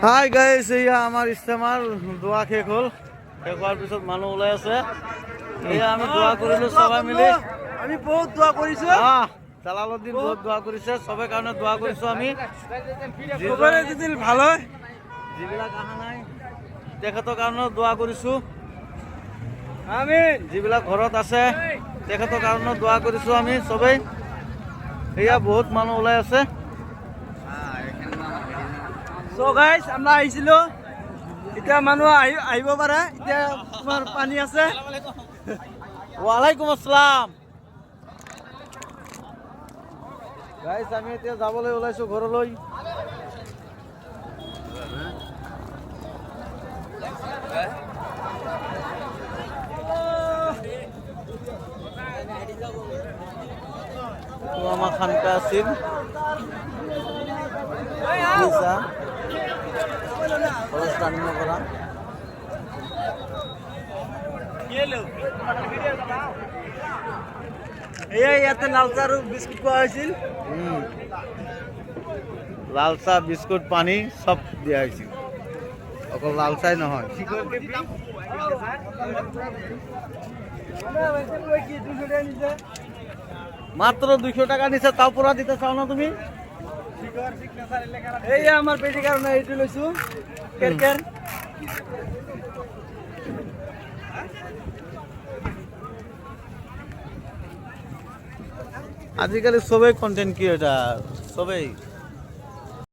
Hi guys, এয়া আমাৰ ইস্তেমাৰ দোৱা শেষ হ'ল। শেষ হোৱাৰ পিছত মানুহ ওলাই আছে। এয়া আমি দোৱা কৰিলো সবাই মিলি। আমি বহুত দোয়া কৰিছো। জালালউদ্দিন বহুত দোয়া কৰিছে, সবে কাৰণে দোয়া কৰিছো আমি। সবাই যদি ভালো হয়, যিবিলাক অহা নাই তেখেতৰ কাৰণেও দোয়া কৰিছো। আমিন। যিবিলাক ঘৰত আছে তেখেতৰ কাৰণেও দোয়া কৰিছো আমি সবেই। এয়া বহুত মানুহ ওলাই আছে। সো গাইস, আমরা আইছিলো, এটা মানুহ আহিব পারে। এটা তোমার পানি আছে। ওয়ালাইকুম আসসালাম। গাইস, আমি এতিয়া যাবলৈ ওলাইছো ঘৰলৈ। তো আমাৰ খানকা আছিল পৰা। ইয়াতে লাল চাহ আৰু বিস্কুট খোৱা হৈছিল। লাল চাহ, বিস্কুট, পানী সব দিয়া হৈছিল, অকল লাল চাহ নহয়। মাত্র 200 টাকা নিছে, তাও পুরা দিতে চাও না তুমি? এই আমার পেটি কারণে এইটো লৈছো কেরকের। আজিকালি সবেই কন্টেন্ট ক্রিয়েটার, সবেই